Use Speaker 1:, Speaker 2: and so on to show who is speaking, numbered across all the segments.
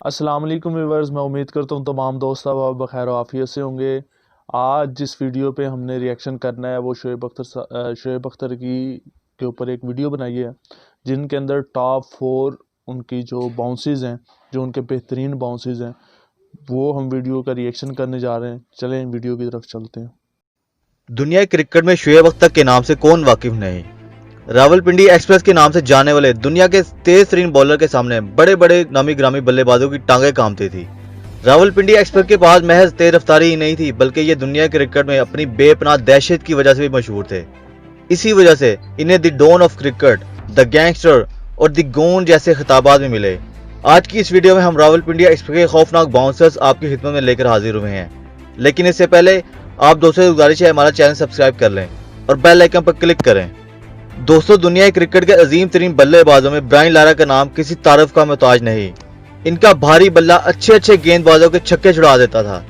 Speaker 1: अस्सलाम वालेकुम व्यूअर्स, मैं उम्मीद करता हूँ तमाम दोस्त अब बखैर आफियत से होंगे। आज जिस वीडियो पे हमने रिएक्शन करना है वो शोएब अख्तर की के ऊपर एक वीडियो बनाई है जिनके अंदर टॉप 4 उनकी जो बाउंसेस हैं, जो उनके बेहतरीन बाउंसेस हैं, वो हम वीडियो का रिएक्शन करने जा रहे हैं। चलें वीडियो की तरफ चलते हैं।
Speaker 2: दुनिया क्रिकेट में शोएब अख्तर के नाम से कौन वाकिफ नहीं। रावलपिंडी एक्सप्रेस के नाम से जाने वाले दुनिया के तेज तरीन बॉलर के सामने बड़े बड़े नामी ग्रामी बल्लेबाजों की टांगें कांपती थी। रावलपिंडी एक्सप्रेस के पास महज तेज रफ्तारी ही नहीं थी, बल्कि ये दुनिया क्रिकेट में अपनी बेपनाह दहशत की वजह से भी मशहूर थे। इसी वजह से इन्हें the don of cricket, the gangster और द गोंड जैसे खिताबात भी मिले। आज की इस वीडियो में हम रावलपिंडी एक्सप्रेस के खौफनाक बाउंसर्स आपकी खिदमत में लेकर हाजिर हुए हैं। लेकिन इससे पहले आप दोस्तों से गुजारिश है हमारा चैनल सब्सक्राइब कर लें और बेल आइकन पर क्लिक करें। दोस्तों, दुनिया क्रिकेट के अजीम तरीन बल्लेबाजों में ब्रायन लारा का नाम किसी तारीफ का मोहताज नहीं। इनका भारी बल्ला अच्छे गेंदबाजों के छक्के छुड़ा देता था।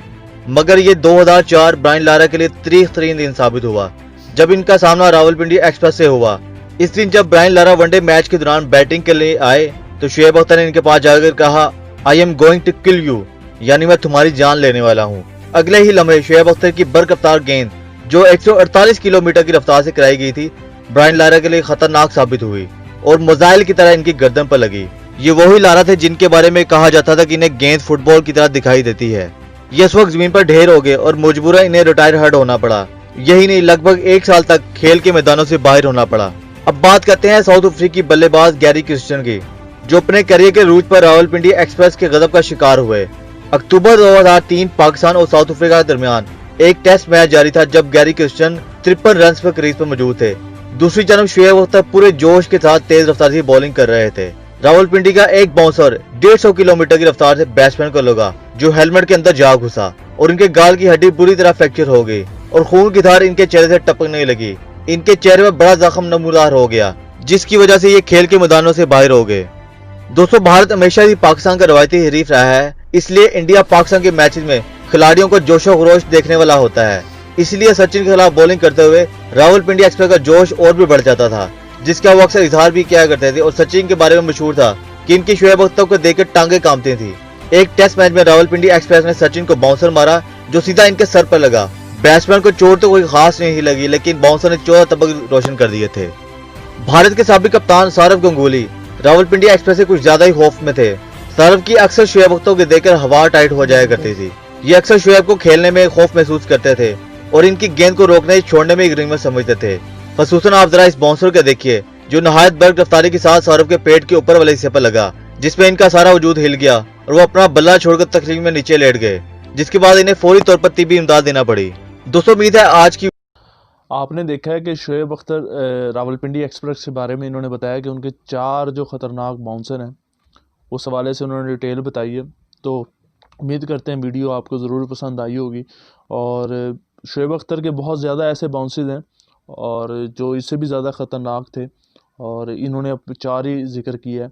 Speaker 2: मगर ये 2004 ब्रायन लारा के लिए तारीख तरीन दिन साबित हुआ जब इनका सामना रावलपिंडी एक्सप्रेस से हुआ। इस दिन जब ब्रायन लारा वनडे मैच के दौरान बैटिंग के लिए आए तो शोएब अख्तर ने इनके पास जाकर कहा, I am going to kill you, यानी मैं तुम्हारी जान लेने वाला हूँ। अगले ही लम्हे शोएब अख्तर की बरकफ्तार गेंद जो 148 किलोमीटर की रफ्तार से कराई गई थी, ब्रायन लारा के लिए खतरनाक साबित हुई और मिसाइल की तरह इनकी गर्दन पर लगी। ये वही लारा थे जिनके बारे में कहा जाता था कि इन्हें गेंद फुटबॉल की तरह दिखाई देती है। ये इस वक्त जमीन पर ढेर हो गए और मजबूरन इन्हें रिटायर हर्ड होना पड़ा। यही नहीं, लगभग 1 साल तक खेल के मैदानों से बाहर होना पड़ा। अब बात करते हैं साउथ अफ्रीकी बल्लेबाज गैरी क्रिस्टियन की, जो अपने करियर के रूज पर रावलपिंडी एक्सप्रेस के गजब का शिकार हुए। अक्टूबर 2003 पाकिस्तान और साउथ अफ्रीका के दरमियान एक टेस्ट मैच जारी था जब गैरी क्रिस्टियन 53 रन पर क्रीज पर मौजूद थे। दूसरी तरफ शोएब अख्तर पूरे जोश के साथ तेज रफ्तार से बॉलिंग कर रहे थे। रावलपिंडी का एक बाउंसर 150 किलोमीटर की रफ्तार से बैट्समैन को लगा, जो हेलमेट के अंदर जा घुसा और इनके गाल की हड्डी बुरी तरह फ्रैक्चर हो गई और खून की धार इनके चेहरे से टपकने लगी। इनके चेहरे में बड़ा जख्म नमूदार हो गया, जिसकी वजह से ये खेल के मैदानों से बाहर हो गए। दोस्तों, भारत हमेशा ही पाकिस्तान का रवायती हरीफ रहा है, इसलिए इंडिया पाकिस्तान के मैचेस में खिलाड़ियों को जोशो खरोश देखने वाला होता है। इसलिए सचिन के खिलाफ बॉलिंग करते हुए रावलपिंडी एक्सप्रेस का जोश और भी बढ़ जाता था, जिसका वो अक्सर इजहार भी किया करते थे। और सचिन के बारे में मशहूर था कि इनकी शोएब अख्तर को देखकर टांगे कांपती थी। एक टेस्ट मैच में रावलपिंडी एक्सप्रेस ने सचिन को बाउंसर मारा जो सीधा इनके सर पर लगा। बैट्समैन को चोट तो कोई खास नहीं लगी, लेकिन बाउंसर ने 14 तबक रोशन कर दिए थे। भारत के साबिक कप्तान सौरव गंगुली रावलपिंडी एक्सप्रेस से कुछ ज्यादा ही खौफ में थे। सौरव की अक्सर शोएब अख्तर को देखकर हवा टाइट हो जाया करती थी। ये अक्सर शोएब को खेलने में खौफ महसूस करते थे और इनकी गेंद को रोकने छोड़ने में एक रिंग समझते थे। खसूसन आप जरा इस बाउंसर को देखिए जो नहायत बर्क रफ्तारी के साथ सौरव के पेट के ऊपर वाले हिस्से पर लगा, जिसमें इनका सारा वजूद हिल गया और वो अपना बल्ला छोड़कर तकलीफ में नीचे लेट गए, जिसके बाद इन्हें फौरी तौर पर तिब्बी इमदाद देना पड़ी। दोस्तों, उम्मीद है आज की
Speaker 1: आपने देखा है कि शोएब अख्तर रावलपिंडी एक्सप्रेस के बारे में इन्होंने बताया कि उनके 4 जो ख़तरनाक बाउंसर हैं, उस हवाले से उन्होंने डिटेल बताई है। तो उम्मीद करते हैं वीडियो आपको ज़रूर पसंद आई होगी। और शोएब अख्तर के बहुत ज़्यादा ऐसे बाउंसेस हैं और जो इससे भी ज़्यादा ख़तरनाक थे, और इन्होंने अब 4 ही जिक्र किया है।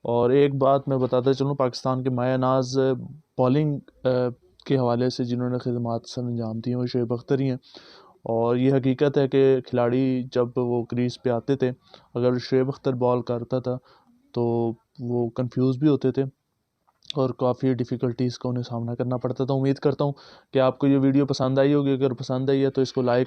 Speaker 1: और एक बात मैं बताता चलूँ, पाकिस्तान के माया नाज बॉलिंग के हवाले से जिन्होंने खिदमात सर अंजाम दी हैं वो शोएब अख्तर ही हैं। और ये हकीकत है कि खिलाड़ी जब वो क्रीज़ पे आते थे, अगर शोएब अख्तर बॉल करता था तो वो कंफ्यूज भी होते थे और काफ़ी डिफ़िकल्टीज़ का उन्हें सामना करना पड़ता था। उम्मीद करता हूँ कि आपको ये वीडियो पसंद आई होगी। अगर पसंद आई है तो इसको लाइक